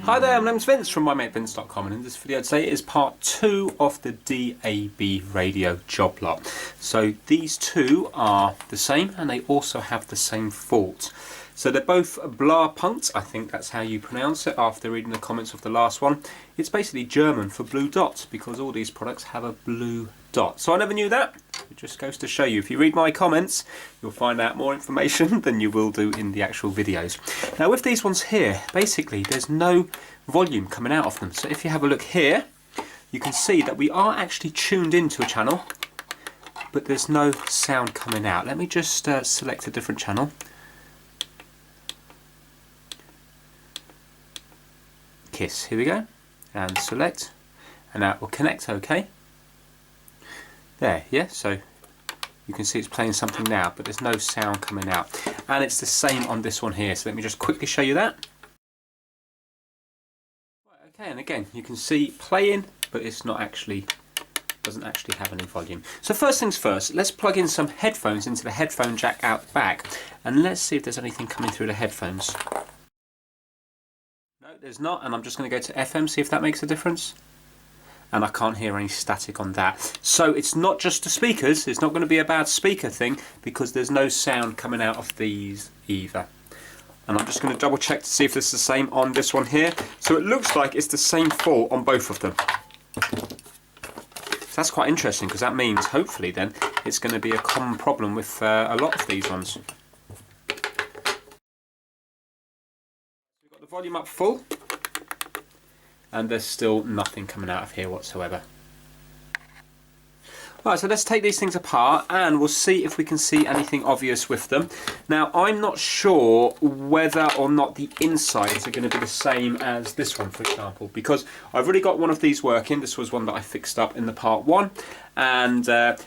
Hi there, my name's Vince from mymatevince.com, and in this video today is part 2 of the DAB radio Joblot. So these two are the same and they also have the same fault. So they're both Blaupunkt, I think that's how you pronounce it after reading the comments of the last one. It's basically German for blue dot because all these products have a blue dot. So I never knew that. It just goes to show you, if you read my comments, you'll find out more information than you will do in the actual videos. Now with these ones here, basically there's no volume coming out of them. So if you have a look here, you can see that we are actually tuned into a channel, but there's no sound coming out. Let me just select a different channel. Kiss, here we go, and select, and now it will connect okay. There, yeah, so you can see it's playing something now, but there's no sound coming out. And it's the same on this one here, so let me just quickly show you that. Okay, and again, you can see playing, but it's not actually, doesn't actually have any volume. So first things first, let's plug in some headphones into the headphone jack out back, and let's see if there's anything coming through the headphones. No, there's not, and I'm just going to go to FM, see if that makes a difference. And I can't hear any static on that. So it's not just the speakers, it's not going to be a bad speaker thing, because there's no sound coming out of these either. And I'm just going to double check to see if it's the same on this one here. So it looks like it's the same fault on both of them. So that's quite interesting, because that means hopefully then it's going to be a common problem with a lot of these ones. We've got the volume up full, and there's still nothing coming out of here whatsoever. Right, so let's take these things apart and we'll see if we can see anything obvious with them. Now, I'm not sure whether or not the insides are going to be the same as this one, for example, because I've already got one of these working. This was one that I fixed up in the part 1, and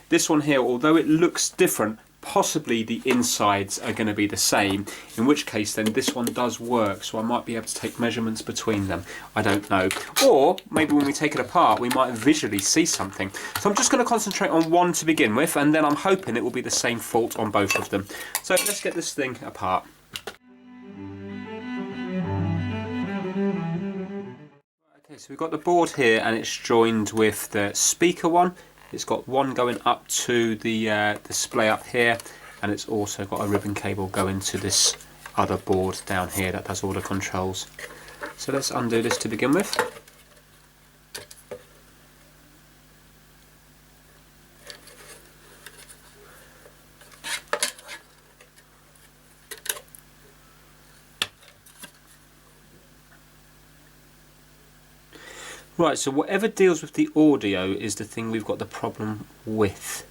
this one here, although it looks different, possibly the insides are going to be the same, in which case then this one does work, so I might be able to take measurements between them. I don't know. Or maybe when we take it apart we might visually see something. So I'm just going to concentrate on one to begin with, and then I'm hoping it will be the same fault on both of them. So let's get this thing apart. Okay, so we've got the board here and it's joined with the speaker one. It's got one going up to the display up here, and it's also got a ribbon cable going to this other board down here that does all the controls. So let's undo this to begin with. Right, so whatever deals with the audio is the thing we've got the problem with.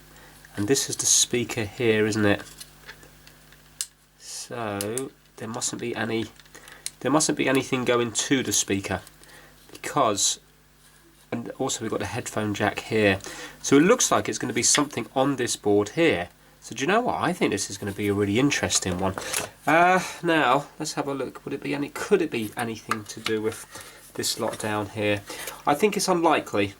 And this is the speaker here, isn't it? So there mustn't be anything going to the speaker, because, and also we've got the headphone jack here. So it looks like it's going to be something on this board here. So do you know what? I think this is going to be a really interesting one. Now let's have a look. Could it be anything to do with this lot down here? I think it's unlikely.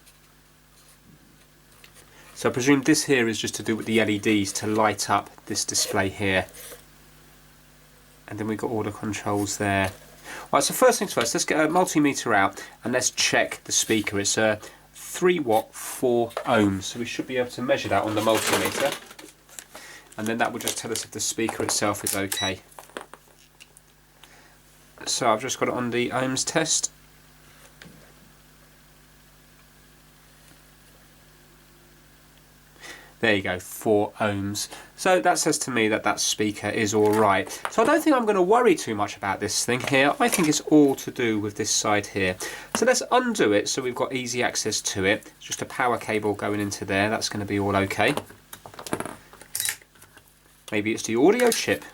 So I presume this here is just to do with the LEDs to light up this display here. And then we've got all the controls there. Right, so first things first, let's get a multimeter out and let's check the speaker. It's a 3 watt 4 ohms, so we should be able to measure that on the multimeter. And then that will just tell us if the speaker itself is okay. So I've just got it on the ohms test. There you go, 4 ohms. So that says to me that that speaker is alright. So I don't think I'm going to worry too much about this thing here. I think it's all to do with this side here. So let's undo it so we've got easy access to it. It's just a power cable going into there. That's going to be all okay. Maybe it's the audio chip.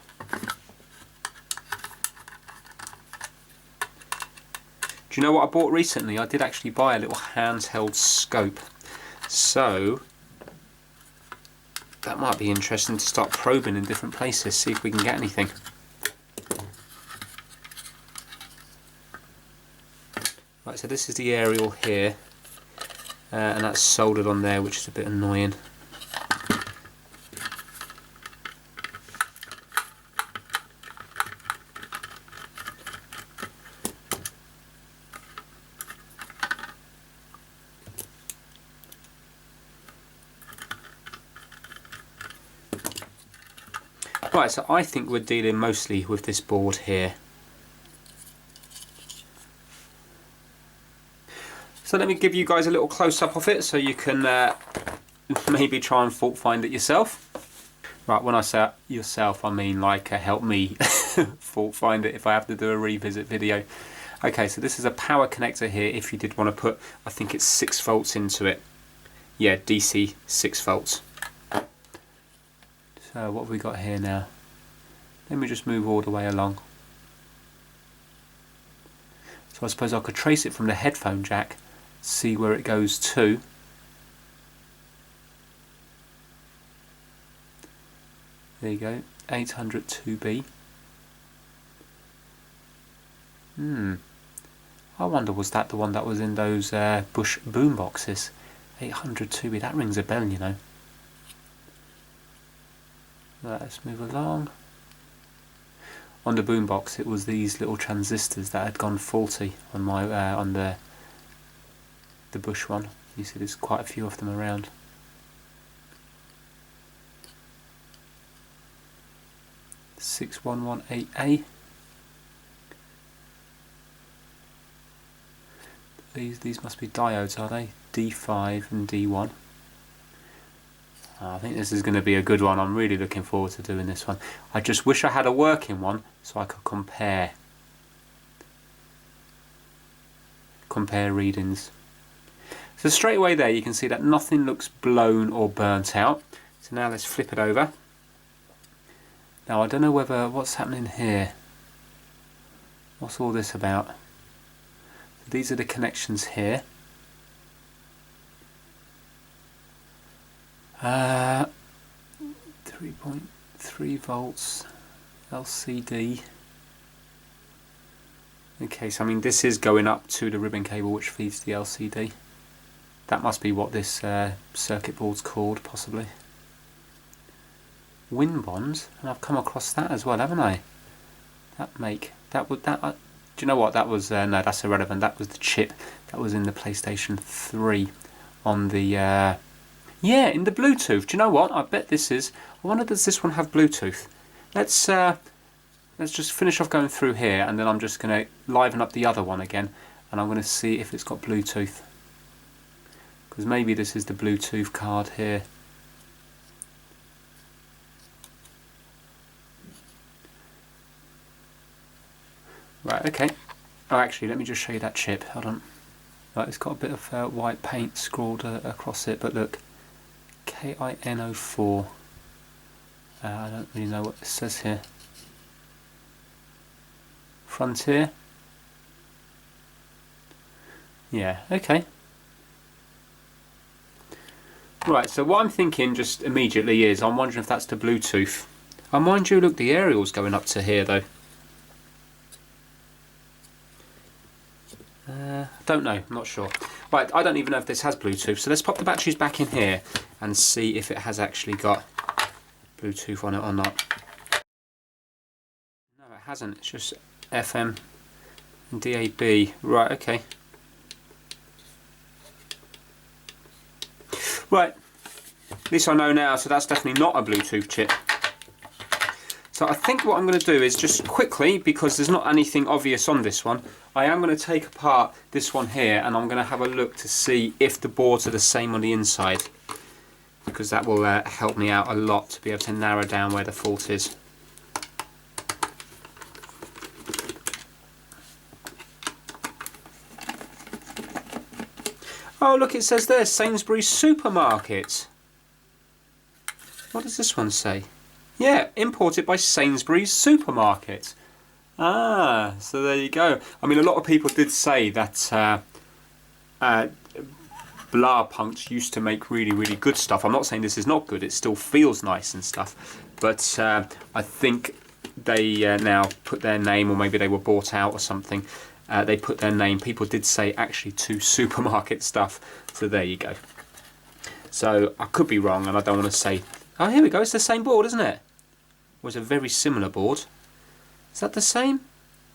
Do you know what I bought recently? I did actually buy a little handheld scope. So that might be interesting to start probing in different places, see if we can get anything. Right, so this is the aerial here, and that's soldered on there, which is a bit annoying. Right, so I think we're dealing mostly with this board here. So let me give you guys a little close-up of it so you can maybe try and fault find it yourself. Right, when I say yourself, I mean like help me fault find it if I have to do a revisit video. Okay, so this is a power connector here if you did want to put, I think it's 6 volts into it. Yeah, DC 6 volts. So what have we got here now? Let me just move all the way along. So I suppose I could trace it from the headphone jack, see where it goes to. There you go, 800 2B. I wonder, was that the one that was in those Bush boom boxes? 800 2B, that rings a bell, you know. Right, let's move along. On the boombox, it was these little transistors that had gone faulty on my on the Bush one. You see, there's quite a few of them around. (6118A). These must be diodes, are they? D5 and D1. I think this is going to be a good one. I'm really looking forward to doing this one. I just wish I had a working one so I could compare readings. So straight away there you can see that nothing looks blown or burnt out. So now let's flip it over. Now I don't know what's happening here. What's all this about? These are the connections here. 3.3 volts LCD. Okay, so I mean this is going up to the ribbon cable which feeds the LCD. That must be what this circuit board's called, possibly. Win bonds, and I've come across that as well, haven't I? Do you know what? That was no, that's irrelevant. That was the chip that was in the PlayStation 3 on the yeah, in the Bluetooth. Do you know what? I bet this is. I wonder, does this one have Bluetooth? Let's just finish off going through here, and then I'm just going to liven up the other one again, and I'm going to see if it's got Bluetooth. Because maybe this is the Bluetooth card here. Right, okay. Oh, actually, let me just show you that chip. Hold on. Right, it's got a bit of white paint scrawled across it, but look. KIN04. I don't really know what this says here. Frontier. Yeah, okay. Right, so what I'm thinking just immediately is, I'm wondering if that's the Bluetooth. Oh, mind you, look, the aerial's going up to here though. Don't know, I'm not sure. Right, I don't even know if this has Bluetooth, so let's pop the batteries back in here and see if it has actually got Bluetooth on it or not. No, it hasn't, it's just FM and DAB. Right, okay. Right, at least I know now, so that's definitely not a Bluetooth chip. So I think what I'm going to do is just quickly, because there's not anything obvious on this one, I am going to take apart this one here and I'm going to have a look to see if the boards are the same on the inside, because that will help me out a lot to be able to narrow down where the fault is. Oh look, it says there, Sainsbury's Supermarket. What does this one say? Yeah, imported by Sainsbury's Supermarket. Ah, so there you go. I mean, a lot of people did say that Blaupunkt used to make really, really good stuff. I'm not saying this is not good, it still feels nice and stuff. But I think they now put their name, or maybe they were bought out or something. They put their name, people did say, actually to supermarket stuff. So there you go. So I could be wrong, and I don't want to say... Oh, here we go, it's the same board, isn't it? It was a very similar board. Is that the same?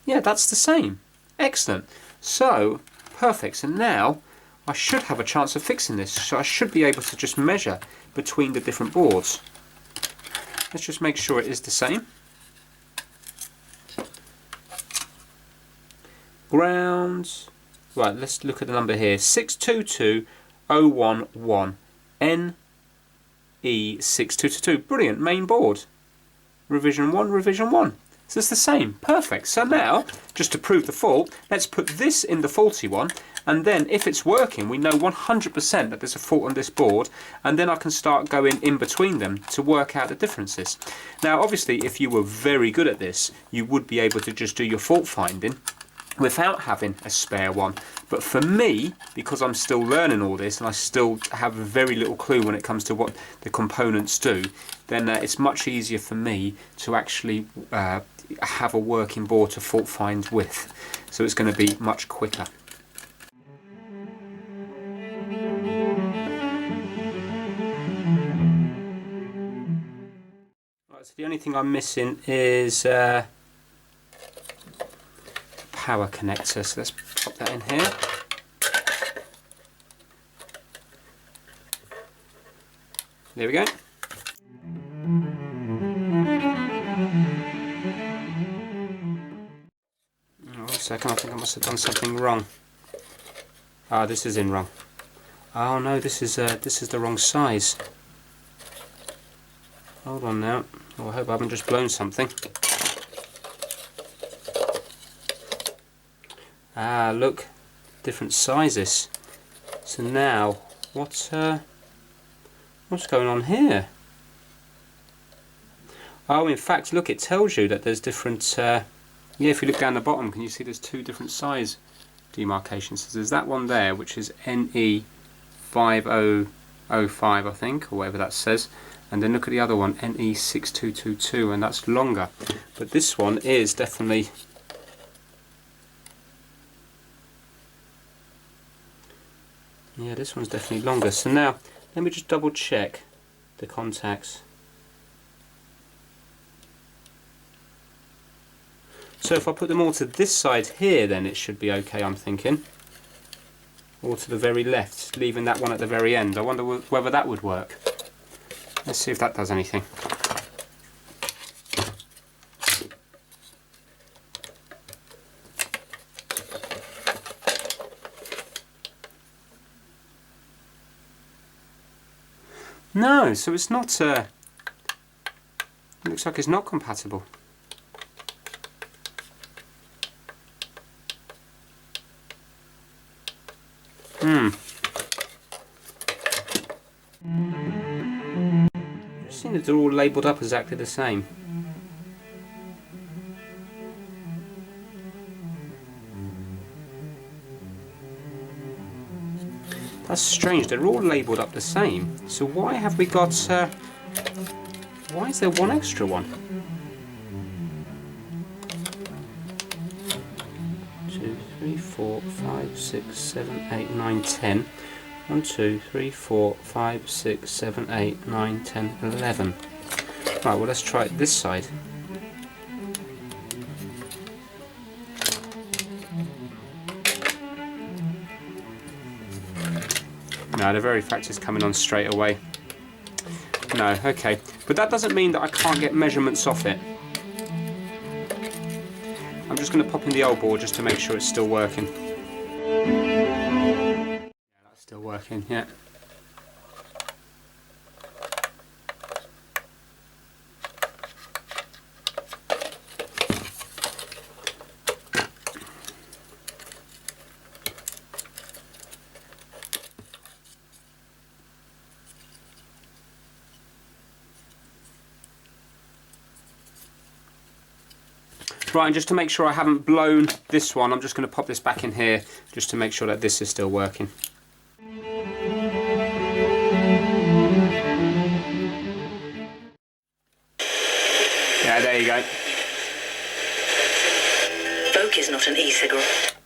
Yeah, that's the same. Excellent. So, perfect. So now, I should have a chance of fixing this. So I should be able to just measure between the different boards. let's just make sure it is the same. Grounds. Right, let's look at the number here. 622011 NE6222. Brilliant, main board. Revision 1, revision 1. So it's the same. Perfect. So now, just to prove the fault, let's put this in the faulty one, and then if it's working, we know 100% that there's a fault on this board, and then I can start going in between them to work out the differences. Now, obviously, if you were very good at this, you would be able to just do your fault finding without having a spare one. But for me, because I'm still learning all this and I still have very little clue when it comes to what the components do, then it's much easier for me to actually have a working board to fault find with. So it's going to be much quicker. Right, so the only thing I'm missing is power connector, so let's pop that in here. There we go. Oh, 1 second, I think I must have done something wrong. Ah, this is in wrong. Oh no, this is the wrong size. Hold on now. Oh, I hope I haven't just blown something. Ah, look, different sizes. So now, what's going on here? Oh, in fact, look, it tells you that there's different. Yeah, if you look down the bottom, can you see there's 2 different size demarcations? So there's that one there, which is NE5005, I think, or whatever that says. And then look at the other one, NE6222, and that's longer. But this one is definitely. Yeah, this one's definitely longer. So now, let me just double check the contacts. So if I put them all to this side here, then it should be okay, I'm thinking. Or to the very left, leaving that one at the very end. I wonder whether that would work. Let's see if that does anything. No, so it's not, it looks like it's not compatible. I've seen that they're all labelled up exactly the same. That's strange, they're all labelled up the same. So why have we got, why is there one extra one? 2, 3, 4, 5, 6, 7, 8, 9, 10. 1, 2, 3, 4, 5, 6, 7, 8, 9, 10, 11. Right, well let's try it this side. No, the very fact is coming on straight away. No, okay. But that doesn't mean that I can't get measurements off it. I'm just going to pop in the old board just to make sure it's still working. Yeah, that's still working, yeah. Right, and just to make sure I haven't blown this one, I'm just going to pop this back in here just to make sure that this is still working. Yeah, there you go. Vogue is not an e-cigarette.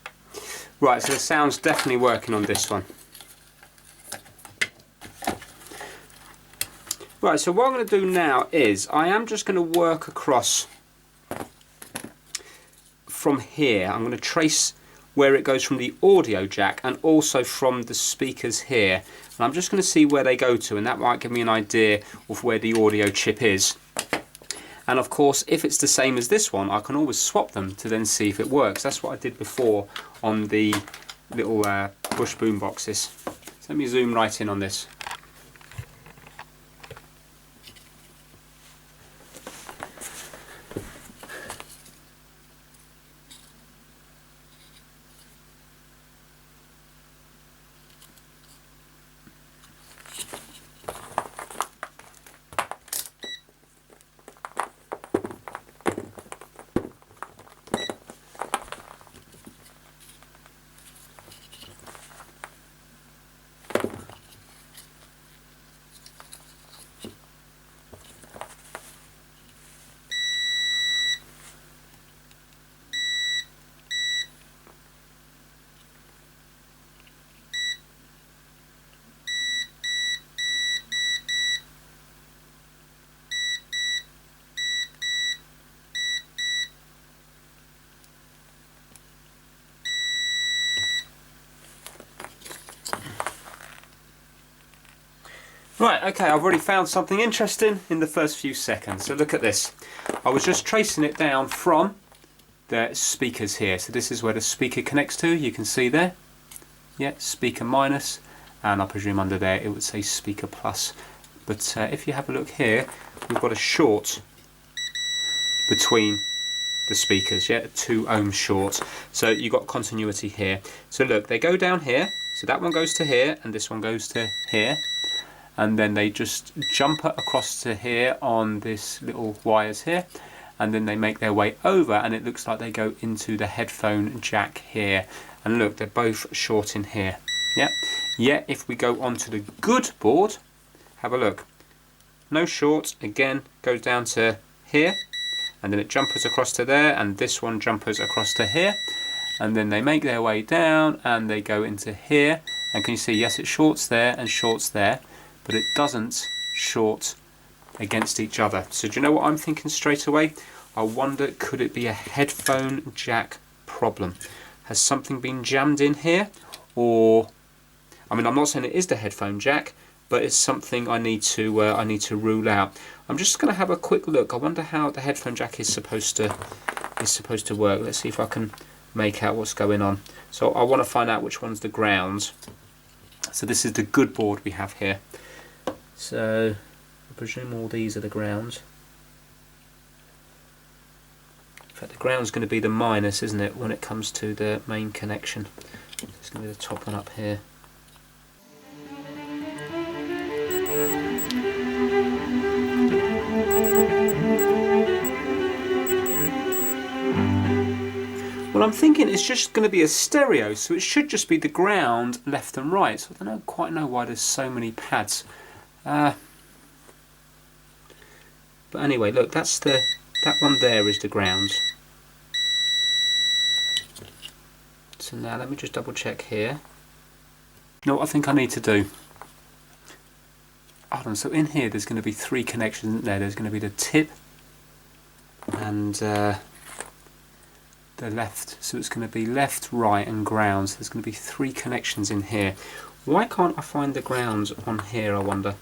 Right, so the sound's definitely working on this one. Right, so what I'm going to do now is I am just going to work across from here. I'm going to trace where it goes from the audio jack and also from the speakers here. And I'm just going to see where they go to, and that might give me an idea of where the audio chip is. And of course, if it's the same as this one, I can always swap them to then see if it works. That's what I did before on the little Bush boom boxes. So let me zoom right in on this. Right, okay, I've already found something interesting in the first few seconds. So look at this. I was just tracing it down from the speakers here. So this is where the speaker connects to, you can see there. Yeah, speaker minus, and I presume under there it would say speaker plus. But if you have a look here, we've got a short between the speakers, yeah, 2 ohm short. So you've got continuity here. So look, they go down here, so that one goes to here, and this one goes to here. And then they just jump across to here on this little wires here, and then they make their way over, and it looks like they go into the headphone jack here. And look, they're both short in here. Yeah. Yet if we go onto the good board, have a look. No short, again, goes down to here, and then it jumpers across to there, and this one jumpers across to here, and then they make their way down and they go into here. And can you see, yes, it shorts there and shorts there, but it doesn't short against each other. So do you know what I'm thinking straight away? I wonder, could it be a headphone jack problem? Has something been jammed in here? Or, I mean, I'm not saying it is the headphone jack, but it's something I need to rule out. I'm just going to have a quick look. I wonder how the headphone jack is supposed to work. Let's see if I can make out what's going on. So I want to find out which one's the ground. So this is the good board we have here. So I presume all these are the grounds. In fact, the ground's going to be the minus, isn't it, when it comes to the main connection. It's going to be the top one up here. Well, I'm thinking it's just going to be a stereo, so it should just be the ground left and right. So I don't quite know why there's so many pads. But anyway, look, that one there is the ground. So now let me just double check here. You know what I think I need to do? Hold on, so in here there's going to be 3 connections, isn't there? There's going to be the tip and the left. So it's going to be left, right and ground. So there's going to be 3 connections in here. Why can't I find the grounds on here, I wonder?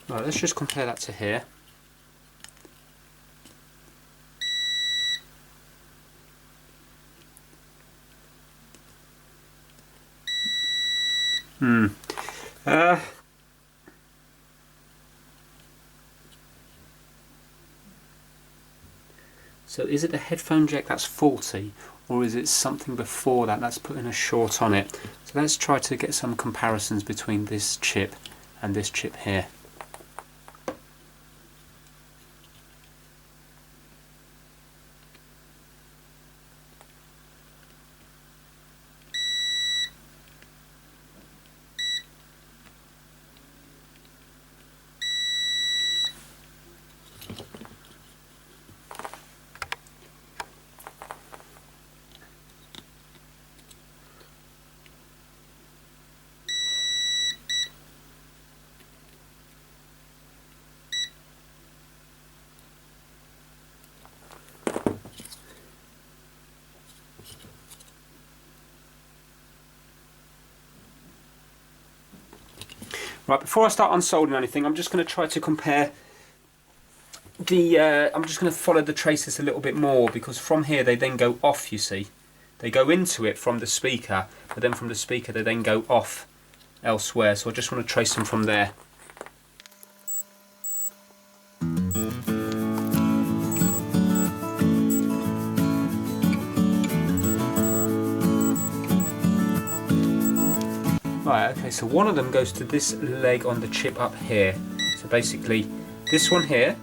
Right, let's just compare that to here. So is it the headphone jack that's faulty, or is it something before that that's putting a short on it? So let's try to get some comparisons between this chip and this chip here. Right, before I start unsoldering anything, I'm just going to try to compare the, I'm just going to follow the traces a little bit more, because from here they then go off, you see. They go into it from the speaker, but then from the speaker they then go off elsewhere, so I just want to trace them from there. Right, okay, so one of them goes to this leg on the chip up here. So basically, this one here,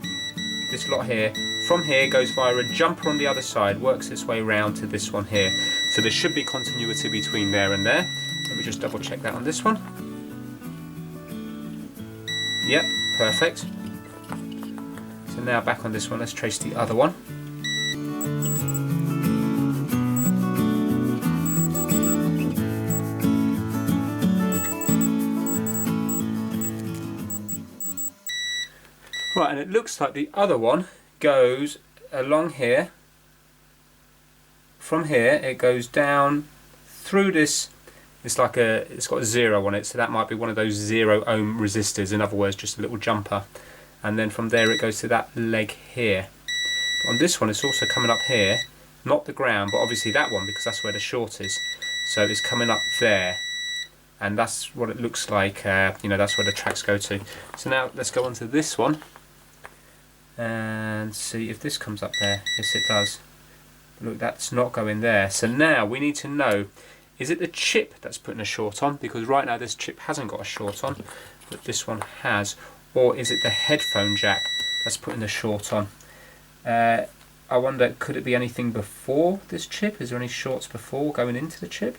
this lot here, from here goes via a jumper on the other side, works its way round to this one here. So there should be continuity between there and there. Let me just double check that on this one. Yep, perfect. So now back on this one, let's trace the other one. Right, and it looks like the other one goes along here. From here, it goes down through this. It's like it's got a 0 on it, so that might be one of those 0 ohm resistors. In other words, just a little jumper. And then from there, it goes to that leg here. But on this one, it's also coming up here, not the ground, but obviously that one, because that's where the short is. So it's coming up there. And that's what it looks like. You know, that's where the tracks go to. So now let's go on to this one and see if this comes up there. Yes, it does. Look, that's not going there. So now we need to know, is it the chip that's putting a short on? Because right now this chip hasn't got a short on, but this one has. Or is it the headphone jack that's putting the short on? I wonder, could it be anything before this chip? Is there any shorts before going into the chip?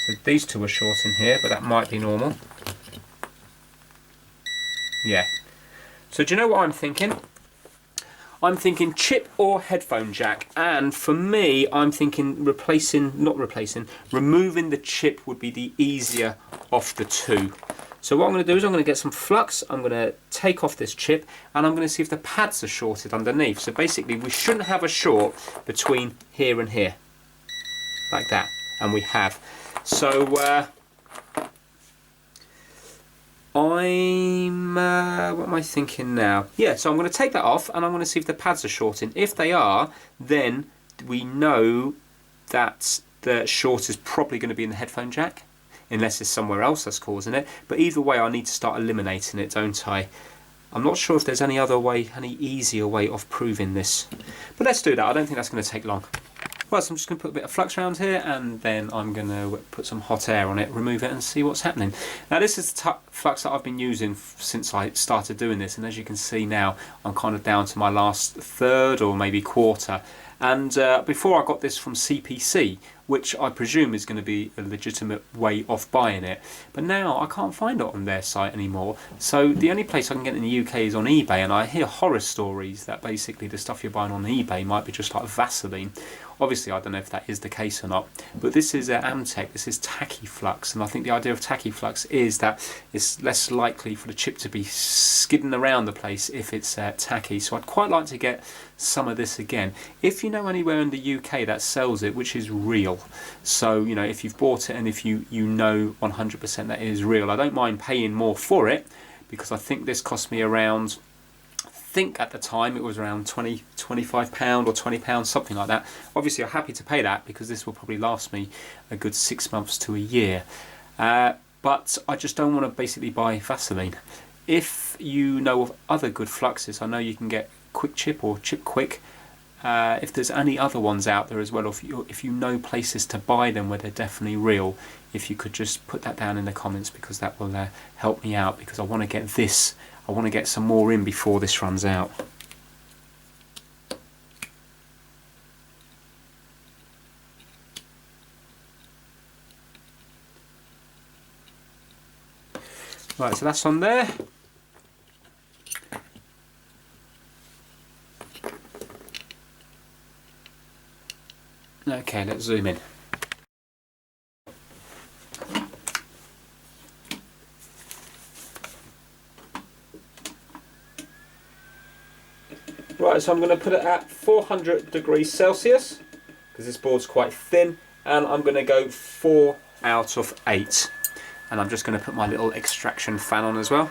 So these two are short in here, but that might be normal. Yeah. So do you know what I'm thinking? I'm thinking chip or headphone jack, and for me I'm thinking removing the chip would be the easier of the two. So what I'm going to do is I'm going to get some flux, I'm going to take off this chip, and I'm going to see if the pads are shorted underneath. So basically we shouldn't have a short between here and here, like that, and we have. So what am I thinking now? Yeah, so I'm going to take that off and I'm going to see if the pads are shorting. If they are, then we know that the short is probably going to be in the headphone jack, unless it's somewhere else that's causing it. But either way, I need to start eliminating it, don't I? I'm not sure if there's any other way, any easier way of proving this. But let's do that. I don't think that's going to take long. Well, so I'm just going to put a bit of flux around here, and then I'm going to put some hot air on it, remove it, and see what's happening. Now this is the flux that I've been using since I started doing this, and as you can see now, I'm kind of down to my last third or maybe quarter. And before I got this from CPC, which I presume is going to be a legitimate way of buying it, but now I can't find it on their site anymore. So the only place I can get it in the UK is on eBay, and I hear horror stories that basically the stuff you're buying on eBay might be just like Vaseline. Obviously I don't know if that is the case or not, but this is Amtech, this is Tachyflux, and I think the idea of Tachyflux is that it's less likely for the chip to be skidding around the place if it's tacky. So I'd quite like to get some of this again. If you know anywhere in the UK that sells it, which is real, so you know, if you've bought it and if you know 100% that it is real, I don't mind paying more for it, because I think this cost me around, I think at the time it was around £25 or £20, something like that. Obviously I'm happy to pay that because this will probably last me a good 6 months to a year, but I just don't want to basically buy Vaseline. If you know of other good fluxes, I know you can get Quick Chip or Chip Quick. If there's any other ones out there as well, or if you know places to buy them where they're definitely real, if you could just put that down in the comments, because that will help me out, because I want to get this, I want to get some more in before this runs out. Right, so that's on there. Okay, let's zoom in. Right, so I'm going to put it at 400 degrees Celsius, because this board's quite thin, and I'm going to go 4 out of 8. And I'm just going to put my little extraction fan on as well.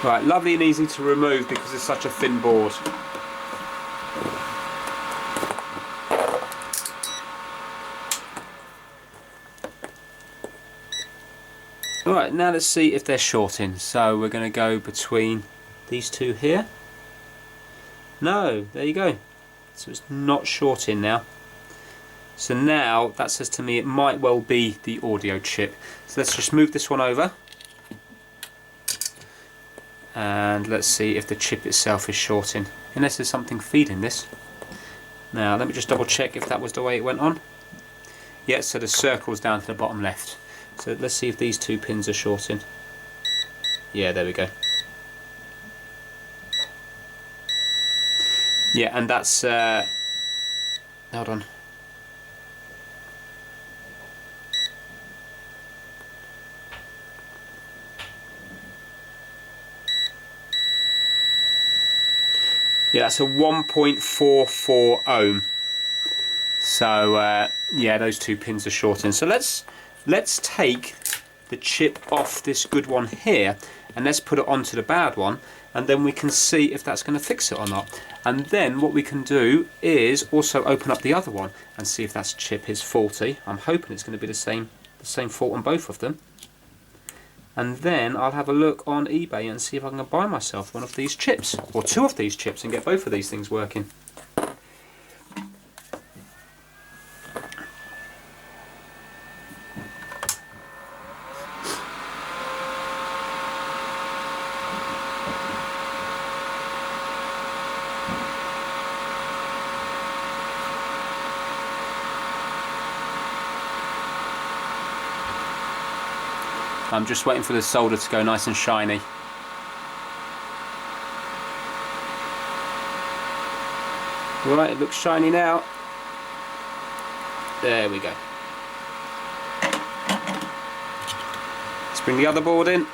Right, lovely and easy to remove because it's such a thin board. Right, now let's see if they're shorting. So we're going to go between these two here. No, there you go. So it's not shorting now. So now that says to me it might well be the audio chip. So let's just move this one over. And let's see if the chip itself is shorting, unless there's something feeding this. Now let me just double check if that was the way it went on. Yeah, so the circle's down to the bottom left. So let's see if these two pins are shorting. Yeah, there we go. Yeah, and that's hold on. Yeah, that's a 1.44 ohm. So yeah, those two pins are shorting. So let's take the chip off this good one here and let's put it onto the bad one, and then we can see if that's going to fix it or not. And then what we can do is also open up the other one and see if that chip is faulty. I'm hoping it's going to be the same fault on both of them. And then I'll have a look on eBay and see if I can buy myself one of these chips, or two of these chips, and get both of these things working. I'm just waiting for the solder to go nice and shiny. Right, it looks shiny now. There we go. Let's bring the other board in.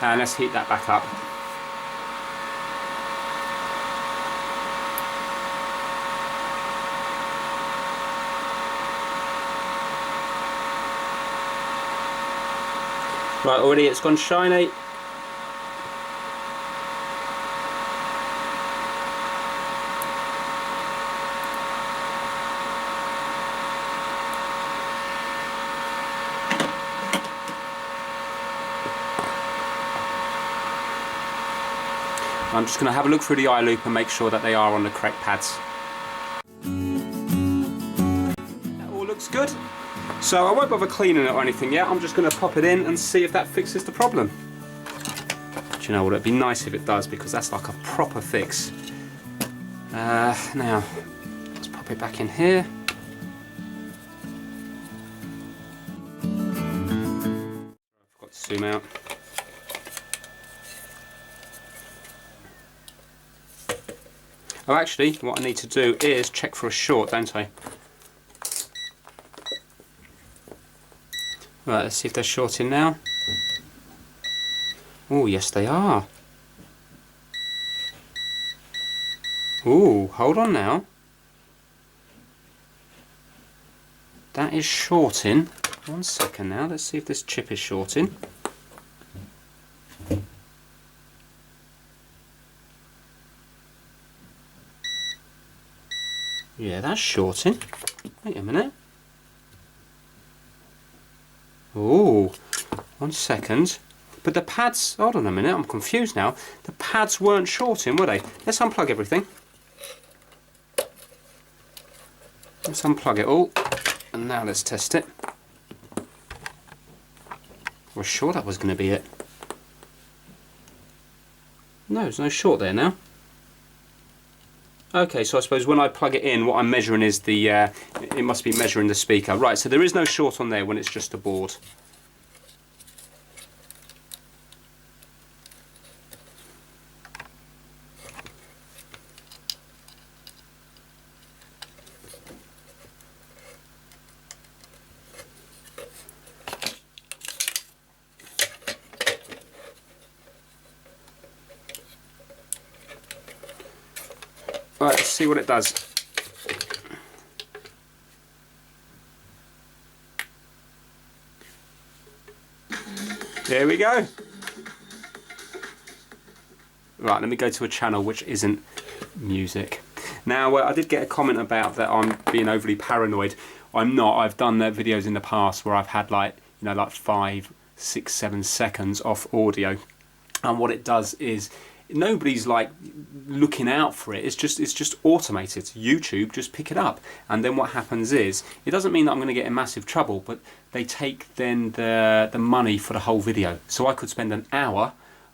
And let's heat that back up. Right, already it's gone shiny. I'm just going to have a look through the eye loop and make sure that they are on the correct pads. That all looks good. So I won't bother cleaning it or anything yet. I'm just going to pop it in and see if that fixes the problem. Do you know what? It'd be nice if it does, because that's like a proper fix. Now, let's pop it back in here. I forgot to zoom out. Oh, actually, what I need to do is check for a short, don't I? Right, let's see if they're shorting now. Oh, yes they are. Oh, hold on now. That is shorting. 1 second now, let's see if this chip is shorting. Yeah, that's shorting. Wait a minute. Oh, 1 second. But the pads, hold on a minute, I'm confused now. The pads weren't shorting, were they? Let's unplug everything. Let's unplug it all. And now let's test it. I was sure that was going to be it. No, there's no short there now. Okay, so I suppose when I plug it in, what I'm measuring is the, it must be measuring the speaker. Right, so there is no short on there when it's just a board. Right, let's see what it does. There we go. Right, let me go to a channel which isn't music. Now, I did get a comment about that I'm being overly paranoid. I'm not. I've done videos in the past where I've had like 5, 6, 7 seconds off audio, and what it does is nobody's like looking out for it. It's just automated. YouTube just pick it up, and then what happens is, it doesn't mean that I'm going to get in massive trouble, but they take then the money for the whole video. So I could spend an hour,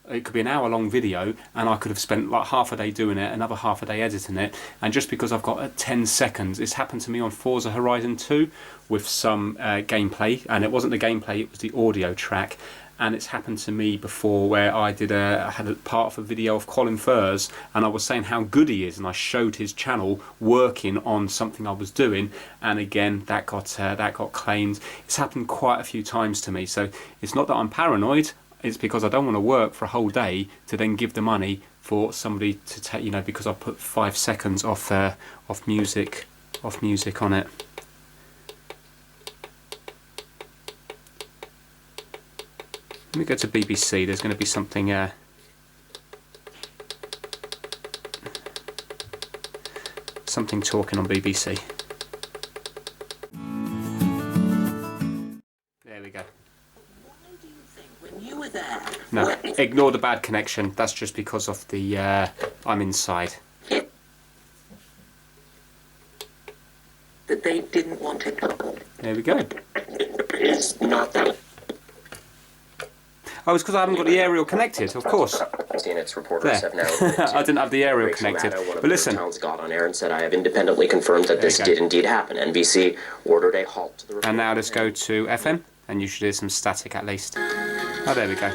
it could be an hour-long video, and I could have spent like half a day doing it, another half a day editing it, and just because I've got 10 seconds, it's happened to me on Forza Horizon 2 with some gameplay, and it wasn't the gameplay, it was the audio track. And it's happened to me before where I had a part of a video of Colin Furze, and I was saying how good he is, and I showed his channel working on something I was doing, and again that got claimed. It's happened quite a few times to me, so it's not that I'm paranoid. It's because I don't want to work for a whole day to then give the money for somebody to take, because I put 5 seconds off music on it. Let me go to BBC. There's going to be something something talking on BBC. There we go. No, ignore the bad connection. That's just because of the I'm inside. That they didn't want it. There we go. It's not that. Oh, it's because I haven't got the aerial connected, of course. Its reporters have now I didn't have the aerial connected. But listen. Got on air and said, I have independently confirmed that this did indeed happen. NBC ordered a halt to the report. And now let's go to FM, and you should hear some static at least. Oh, there we go.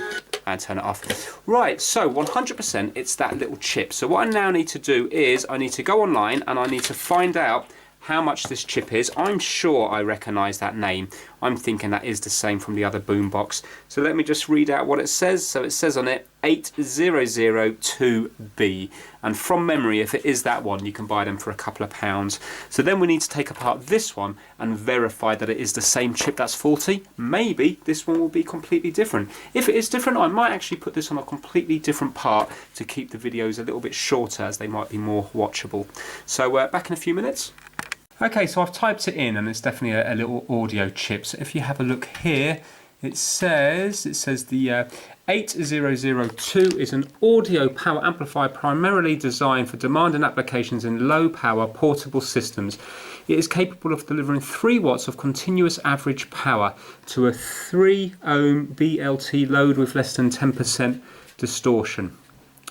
And turn it off. Right, so 100% it's that little chip. So what I now need to do is I need to go online and I need to find out how much this chip is. I'm sure I recognise that name. I'm thinking that is the same from the other boombox. So let me just read out what it says. So it says on it 8002B, and from memory, if it is that one, you can buy them for a couple of pounds. So then we need to take apart this one and verify that it is the same chip that's faulty. Maybe this one will be completely different. If it is different, I might actually put this on a completely different part to keep the videos a little bit shorter, as they might be more watchable. So back in a few minutes. Okay, so I've typed it in, and it's definitely a little audio chip. So if you have a look here, it says the 8002 is an audio power amplifier primarily designed for demanding applications in low power portable systems. It is capable of delivering 3 watts of continuous average power to a 3 ohm BLT load with less than 10% distortion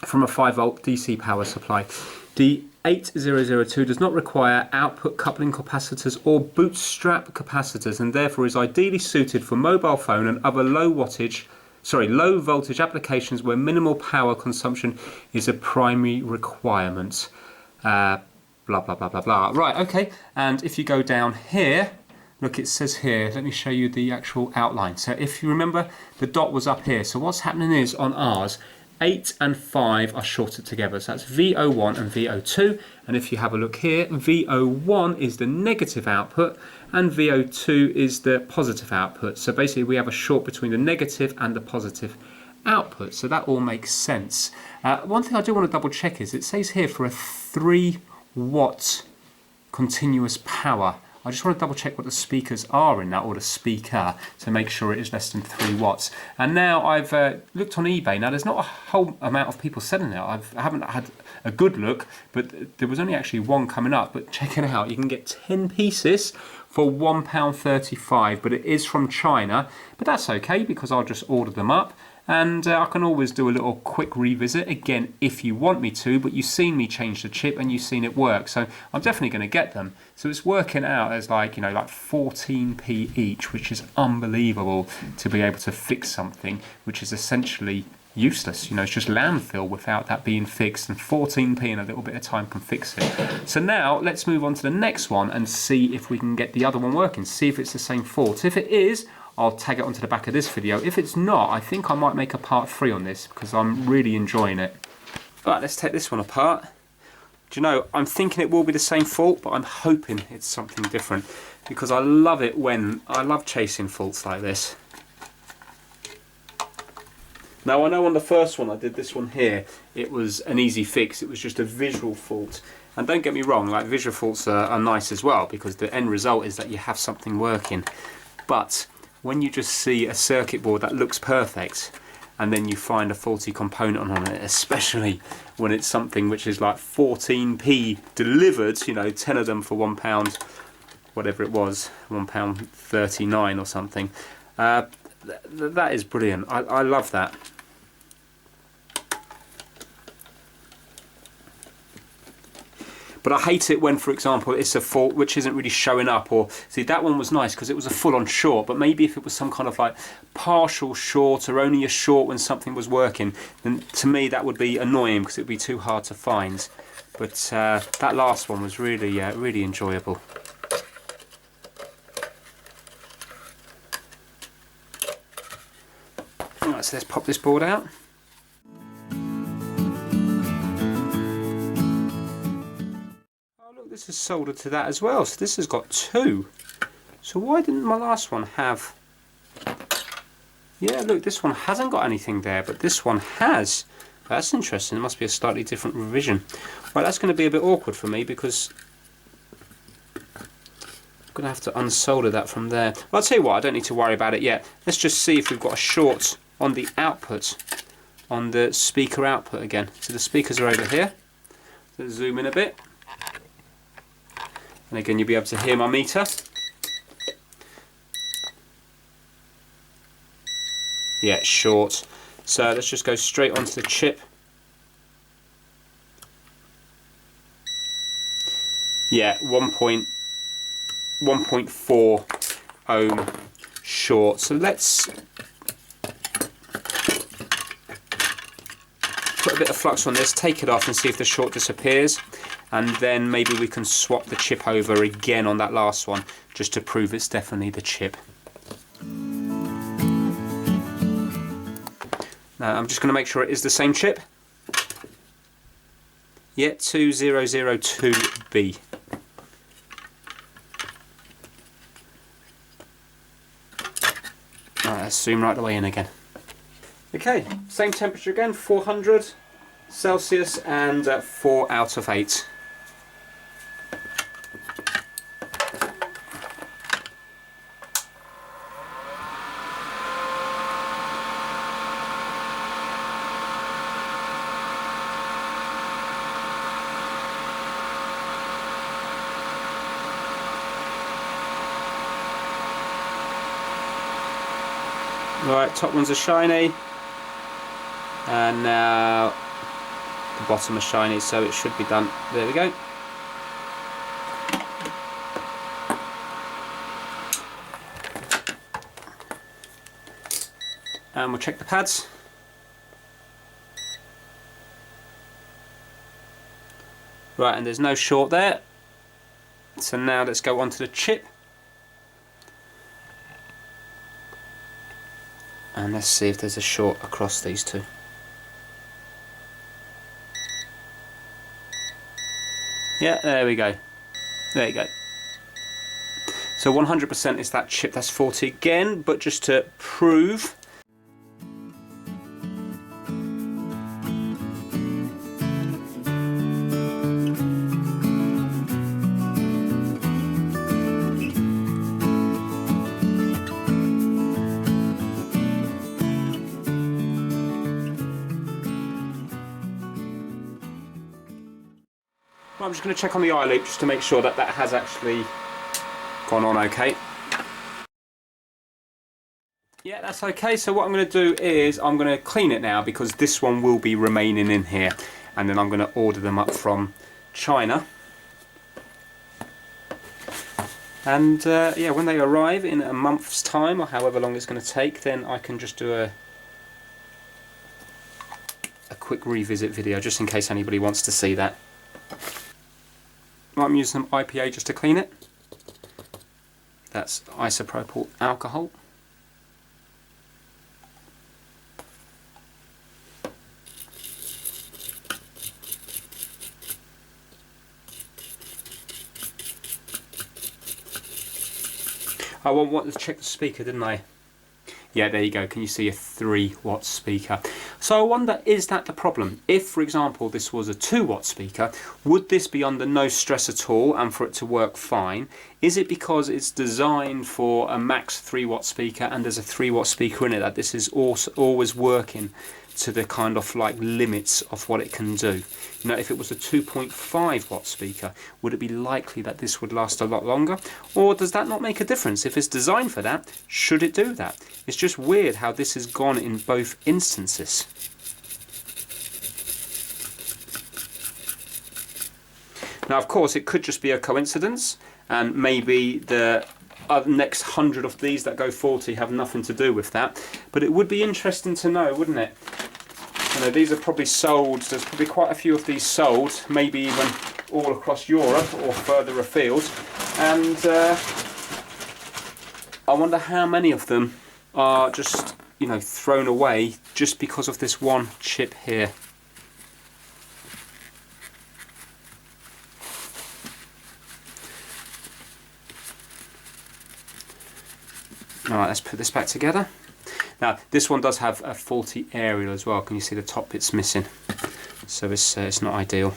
from a 5 volt DC power supply. The 8002 does not require output coupling capacitors or bootstrap capacitors, and therefore is ideally suited for mobile phone and other low voltage applications where minimal power consumption is a primary requirement. Blah blah blah blah blah. Right, okay, and if you go down here, look, it says here, let me show you the actual outline. So if you remember, the dot was up here. So what's happening is on ours, 8 and 5 are shorted together, so that's VO1 and VO2, and if you have a look here, VO1 is the negative output and VO2 is the positive output. So basically we have a short between the negative and the positive output, so that all makes sense. One thing I do want to double check is it says here for a 3 watt continuous power. I just want to double check what the speakers are in that, or the speaker, to make sure it is less than 3 watts. And now I've looked on eBay. Now there's not a whole amount of people selling it. I haven't had a good look, but there was only actually one coming up. But check it out, you can get 10 pieces for £1.35, but it is from China. But that's okay, because I'll just order them up. And I can always do a little quick revisit again if you want me to, but you've seen me change the chip and you've seen it work, so I'm definitely going to get them. So it's working out as like, you know, like 14p each, which is unbelievable to be able to fix something which is essentially useless. You know, it's just landfill without that being fixed, and 14p in a little bit of time can fix it. So now let's move on to the next one and see if we can get the other one working, see if it's the same fault. If it is, I'll tag it onto the back of this video. If it's not, I think I might make a part 3 on this, because I'm really enjoying it. Right, let's take this one apart. Do you know, I'm thinking it will be the same fault, but I'm hoping it's something different, because I love it when I love chasing faults like this. Now I know on the first one I did, this one here, it was an easy fix. It was just a visual fault. And don't get me wrong, like visual faults are nice as well, because the end result is that you have something working. But when you just see a circuit board that looks perfect and then you find a faulty component on it, especially when it's something which is like 14p delivered, you know, 10 of them for £1, whatever it was, £1.39 or something, that is brilliant. I love that. But I hate it when, for example, it's a fault which isn't really showing up. Or see, that one was nice because it was a full-on short, but maybe if it was some kind of like partial short or only a short when something was working, then to me that would be annoying because it would be too hard to find. But that last one was really, really enjoyable. Alright, so let's pop this board out. This is soldered to that as well, so this has got 2. So why didn't my last one have... Yeah, look, this one hasn't got anything there, but this one has. That's interesting. It must be a slightly different revision. Right, that's going to be a bit awkward for me because I'm going to have to unsolder that from there. Well, I'll tell you what, I don't need to worry about it yet. Let's just see if we've got a short on the output, on the speaker output again. So the speakers are over here. Let's zoom in a bit. And again, you'll be able to hear my meter. Yeah, it's short. So let's just go straight onto the chip. Yeah, 1.4 ohm short. So let's put a bit of flux on this, take it off and see if the short disappears. And then maybe we can swap the chip over again on that last one, just to prove it's definitely the chip. Now I'm just going to make sure it is the same chip. Yeah, 2002B. Alright, let's zoom right the way in again. Okay, same temperature again, 400 Celsius and 4 out of 8. Right, top ones are shiny, and now the bottom is shiny, so it should be done. There we go. And we'll check the pads. Right, and there's no short there. So now let's go onto the chip. And let's see if there's a short across these two. Yeah, there we go. There you go. So 100% is that chip that's faulty again, but just to prove. I'm just going to check on the eye loop just to make sure that that has actually gone on okay. Yeah, that's okay. So what I'm going to do is I'm going to clean it now, because this one will be remaining in here, and then I'm going to order them up from China. And yeah, when they arrive in a month's time, or however long it's going to take, then I can just do a quick revisit video, just in case anybody wants to see that. I'm using some IPA just to clean it. That's isopropyl alcohol. I wanted to check the speaker, didn't I? Yeah, there you go. Can you see a 3-watt speaker? So I wonder, is that the problem? If, for example, this was a 2-watt speaker, would this be under no stress at all and for it to work fine? Is it because it's designed for a max 3-watt speaker and there's a 3-watt speaker in it that this is also always working to the kind of like limits of what it can do? You know, if it was a 2.5-watt speaker, would it be likely that this would last a lot longer? Or does that not make a difference? If it's designed for that, should it do that? It's just weird how this has gone in both instances. Now, of course, it could just be a coincidence, and maybe the next 100 of these that go 40 have nothing to do with that. But it would be interesting to know, wouldn't it? You know, these are probably sold, there's probably quite a few of these sold, maybe even all across Europe or further afield. And I wonder how many of them are just, you know, thrown away just because of this one chip here. Alright, let's put this back together. Now, this one does have a faulty aerial as well. Can you see the top bit's missing? So it's not ideal.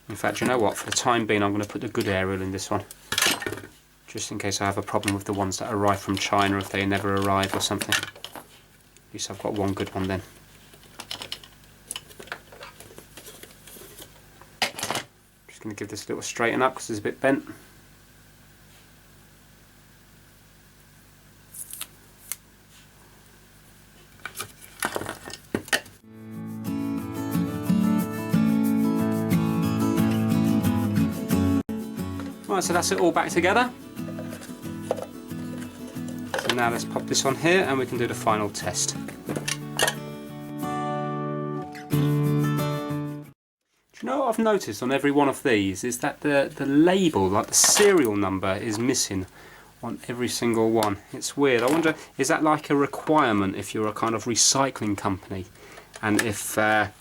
In fact, you know what? For the time being, I'm going to put the good aerial in this one, just in case I have a problem with the ones that arrive from China if they never arrive or something. At least I've got one good one then. Going to give this a little straighten up because it's a bit bent. Right, so that's it all back together. So now let's pop this on here and we can do the final test. You know what I've noticed on every one of these is that the label, like the serial number, is missing on every single one. It's weird. I wonder, is that like a requirement if you're a kind of recycling company? And if for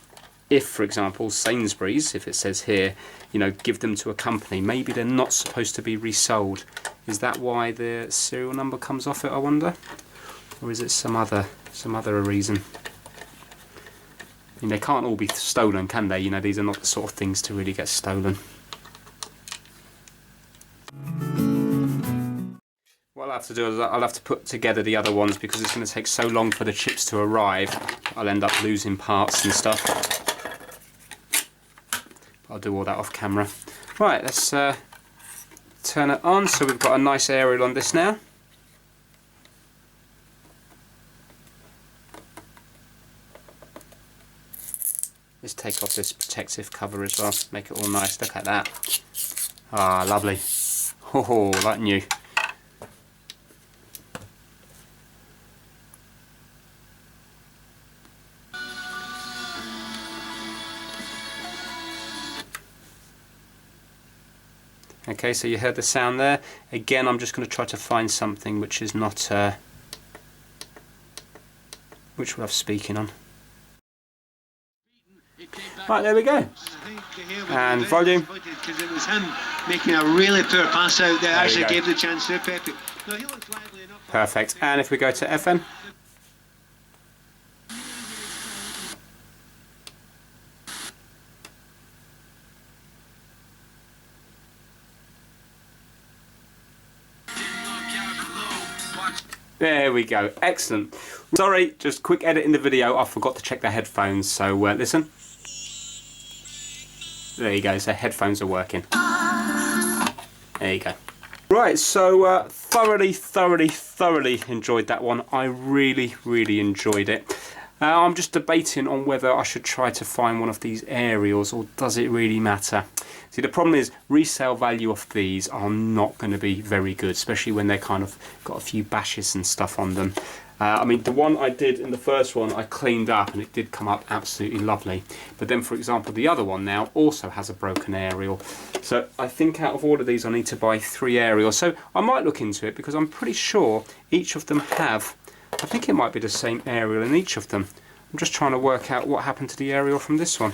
example, Sainsbury's, if it says here, you know, give them to a company, maybe they're not supposed to be resold. Is that why the serial number comes off it, I wonder? Or is it some other reason? I mean, they can't all be stolen, can they? You know, these are not the sort of things to really get stolen. What I'll have to do is I'll have to put together the other ones because it's going to take so long for the chips to arrive. I'll end up losing parts and stuff. I'll do all that off camera. Right, let's turn it on. So we've got a nice aerial on this now. Let's take off this protective cover as well, make it all nice. Look at that. Ah, lovely. Oh, like new. Okay, so you heard the sound there. Again, I'm just going to try to find something which is not, which we'll have speaking on. Right, there we go. And volume. Because it was him making a really poor pass out there, actually gave the chance to Pepe. No, he looks lively enough. Perfect. And if we go to FM. There we go. Excellent. Sorry, just quick edit in the video. I forgot to check the headphones. So listen. There you go. So headphones are working. There you go. Right, so thoroughly enjoyed that one. I really enjoyed it. I'm just debating on whether I should try to find one of these aerials, or does it really matter? See, the problem is resale value of these are not going to be very good, especially when they're kind of got a few bashes and stuff on them. I mean, the one I did in the first one, I cleaned up and it did come up absolutely lovely. But then, for example, the other one now also has a broken aerial. So I think out of all of these, I need to buy 3 aerials. So I might look into it, because I'm pretty sure each of them have, I think it might be the same aerial in each of them. I'm just trying to work out what happened to the aerial from this one.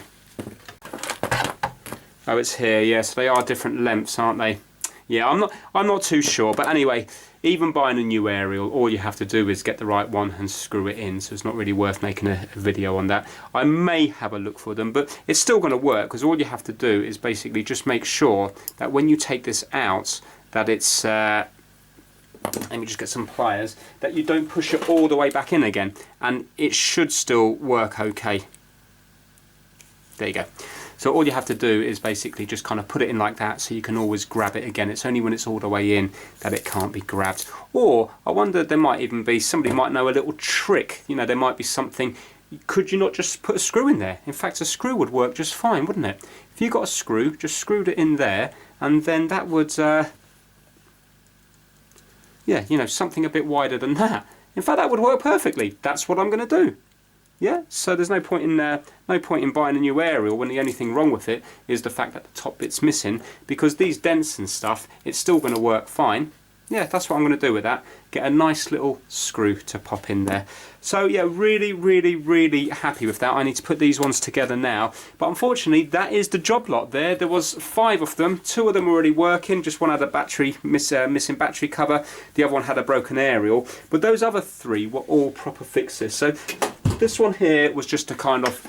Oh, it's here. Yes, they are different lengths, aren't they? Yeah, I'm not too sure, but anyway, even buying a new aerial, all you have to do is get the right one and screw it in, so it's not really worth making a video on that. I may have a look for them, but it's still going to work, because all you have to do is basically just make sure that when you take this out, that it's let me just get some pliers, that you don't push it all the way back in again, and it should still work okay. There you go. So all you have to do is basically just kind of put it in like that, so you can always grab it again. It's only when it's all the way in that it can't be grabbed. Or I wonder, there might even be, somebody might know a little trick. You know, there might be something. Could you not just put a screw in there? In fact, a screw would work just fine, wouldn't it? If you got a screw, just screwed it in there, and then that would, yeah, you know, something a bit wider than that. In fact, that would work perfectly. That's what I'm going to do. Yeah, so there's no point in buying a new aerial when the only thing wrong with it is the fact that the top bit's missing, because these dents and stuff, it's still going to work fine. Yeah, that's what I'm going to do with that. Get a nice little screw to pop in there. So yeah, really happy with that. I need to put these ones together now. But unfortunately, that is the job lot there. There was 5 of them. 2 of them were already working. Just one had a battery missing battery cover. The other one had a broken aerial. But those other 3 were all proper fixes. So this one here was just a kind of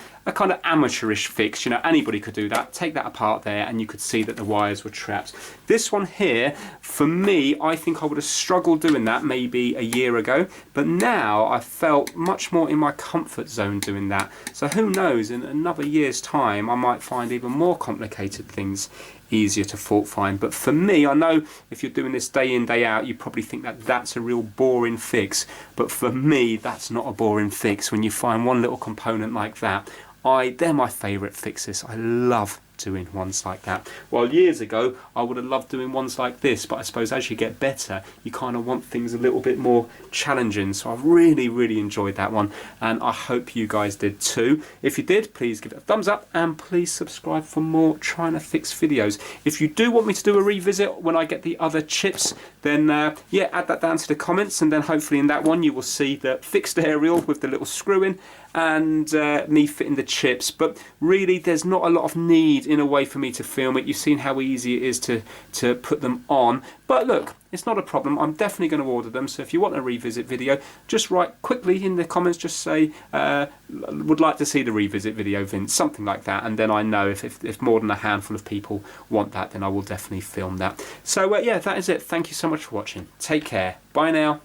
amateurish fix. You know, anybody could do that. Take that apart there and you could see that the wires were trapped. This one here, for me, I think I would have struggled doing that maybe a year ago, but now I felt much more in my comfort zone doing that. So who knows, in another year's time I might find even more complicated things easier to fault find. But for me, I know if you're doing this day in, day out, you probably think that that's a real boring fix, but for me, that's not a boring fix. When you find one little component like that, they're my favourite fixes. I love doing ones like that. Well, years ago I would have loved doing ones like this, but I suppose as you get better, you kind of want things a little bit more challenging. So I've really enjoyed that one, and I hope you guys did too. If you did, please give it a thumbs up and please subscribe for more trying to fix videos. If you do want me to do a revisit when I get the other chips, then yeah, add that down to the comments, and then hopefully in that one you will see the fixed aerial with the little screw in and me fitting the chips. But really, there's not a lot of need in a way for me to film it. You've seen how easy it is to put them on. But look, it's not a problem. I'm definitely going to order them. So if you want a revisit video, just write quickly in the comments, just say would like to see the revisit video, Vince, something like that, and then I know if more than a handful of people want that, then I will definitely film that. So yeah, that is it. Thank you so much for watching. Take care. Bye now.